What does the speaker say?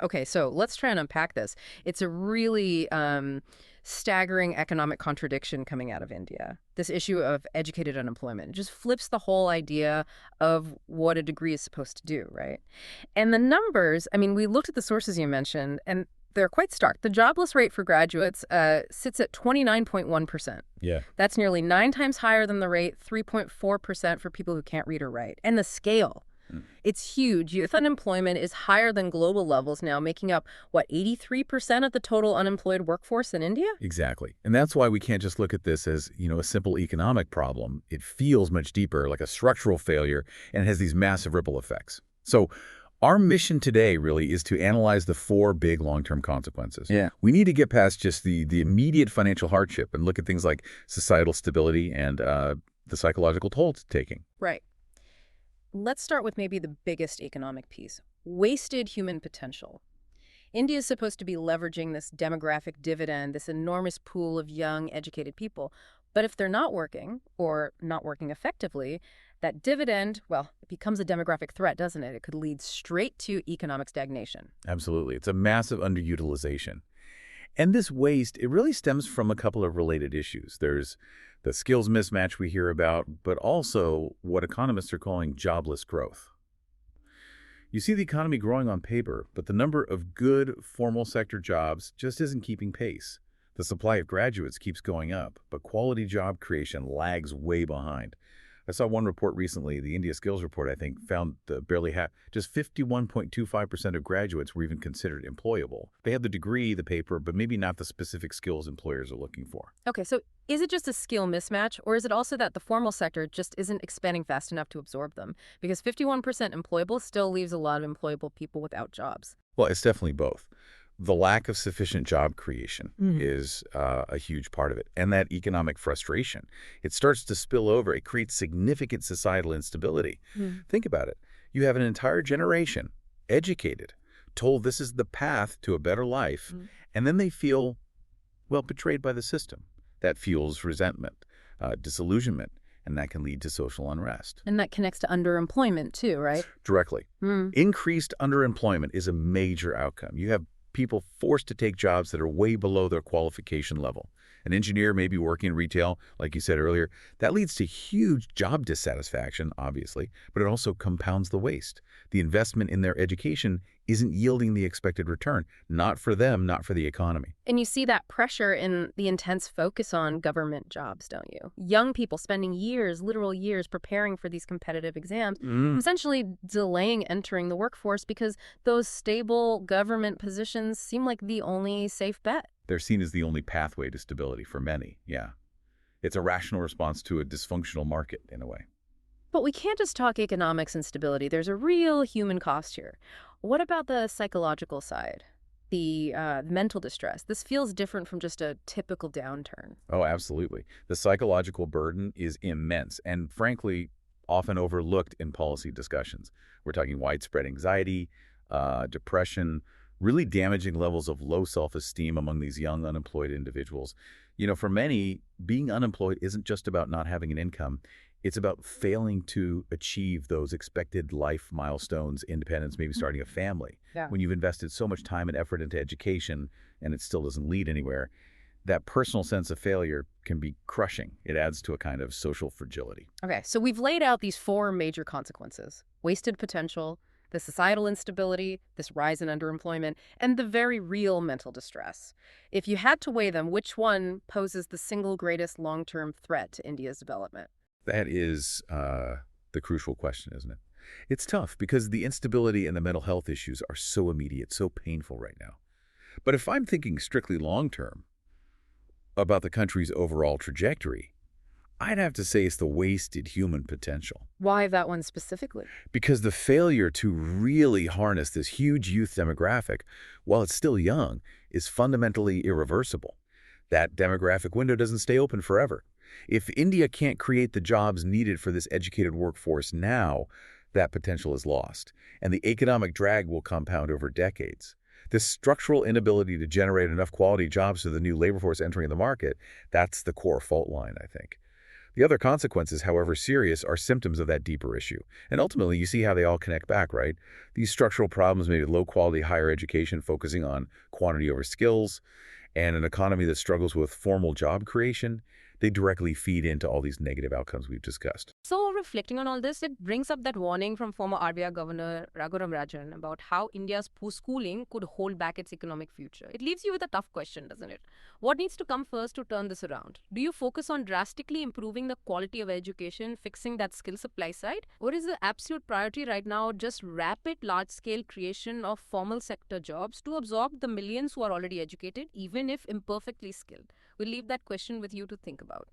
Okay, so let's try and unpack this. It's a really staggering economic contradiction coming out of India. This issue of educated unemployment. It just flips the whole idea of what a degree is supposed to do, right? And the numbers, I mean, we looked at the sources you mentioned, and they're quite stark. The jobless rate for graduates sits at 29.1%. Yeah. That's nearly 9 times higher than the rate, 3.4% for people who can't read or write. And the scale. It's huge. Youth unemployment is higher than global levels now, making up, what, 83% of the total unemployed workforce in India? Exactly. And that's why we can't just look at this as, a simple economic problem. It feels much deeper, like a structural failure, and has these massive ripple effects. So our mission today really is to analyze the four big long-term consequences. Yeah. We need to get past just the immediate financial hardship and look at things like societal stability and the psychological toll it's taking. Right. Let's start with maybe the biggest economic piece, wasted human potential. India is supposed to be leveraging this demographic dividend, this enormous pool of young, educated people. But if they're not working, or not working effectively, that dividend, well, it becomes a demographic threat, doesn't it? It could lead straight to economic stagnation. Absolutely. It's a massive underutilization. And this waste, it really stems from a couple of related issues. There's the skills mismatch we hear about, but also what economists are calling jobless growth. You see the economy growing on paper, but the number of good formal sector jobs just isn't keeping pace. The supply of graduates keeps going up, but quality job creation lags way behind. I saw one report recently, the India Skills Report, I think, found that just 51.25% of graduates were even considered employable. They had the degree, the paper, but maybe not the specific skills employers are looking for. Okay, so is it just a skill mismatch, or is it also that the formal sector just isn't expanding fast enough to absorb them? Because 51% employable still leaves a lot of employable people without jobs. Well, it's definitely both. The lack of sufficient job creation is a huge part of it. And that economic frustration, it starts to spill over. It creates significant societal instability. Think about it. You have an entire generation, educated, told this is the path to a better life, and then they feel, well, betrayed by the system. That fuels resentment, disillusionment, and that can lead to social unrest. And that connects to underemployment too, right? Directly. Increased underemployment is a major outcome. You have people forced to take jobs that are way below their qualification level. An engineer may be working in retail, like you said earlier. That leads to huge job dissatisfaction, obviously, but it also compounds the waste. The investment in their education isn't yielding the expected return, not for them, not for the economy. And you see that pressure in the intense focus on government jobs, don't you? Young people spending years, literal years, preparing for these competitive exams, essentially delaying entering the workforce because those stable government positions seem like the only safe bet. They're seen as the only pathway to stability for many, yeah. It's a rational response to a dysfunctional market, in a way. But we can't just talk economics and stability. There's a real human cost here. What about the psychological side? The mental distress. This feels different from just a typical downturn. Oh, absolutely. The psychological burden is immense and, frankly, often overlooked in policy discussions. We're talking widespread anxiety, depression, really damaging levels of low self-esteem among these young unemployed individuals. For many, being unemployed isn't just about not having an income. It's about failing to achieve those expected life milestones, independence, maybe starting a family. Yeah. When you've invested so much time and effort into education and it still doesn't lead anywhere, that personal sense of failure can be crushing. It adds to a kind of social fragility. Okay, so we've laid out these four major consequences: wasted potential, the societal instability, this rise in underemployment, and the very real mental distress. If you had to weigh them, which one poses the single greatest long-term threat to India's development? That is the crucial question, isn't it? It's tough because the instability and the mental health issues are so immediate, so painful right now. But if I'm thinking strictly long-term about the country's overall trajectory, I'd have to say it's the wasted human potential. Why that one specifically? Because the failure to really harness this huge youth demographic, while it's still young, is fundamentally irreversible. That demographic window doesn't stay open forever. If India can't create the jobs needed for this educated workforce now, that potential is lost, and the economic drag will compound over decades. This structural inability to generate enough quality jobs for the new labor force entering the market, that's the core fault line, I think. The other consequences, however serious, are symptoms of that deeper issue. And ultimately, you see how they all connect back, right? These structural problems, maybe low-quality higher education focusing on quantity over skills, and an economy that struggles with formal job creation, they directly feed into all these negative outcomes we've discussed. So, reflecting on all this, it brings up that warning from former RBI Governor Raghuram Rajan about how India's poor-schooling could hold back its economic future. It leaves you with a tough question, doesn't it? What needs to come first to turn this around? Do you focus on drastically improving the quality of education, fixing that skill supply side? Or is the absolute priority right now just rapid, large-scale creation of formal sector jobs to absorb the millions who are already educated, even if imperfectly skilled? We'll leave that question with you to think about.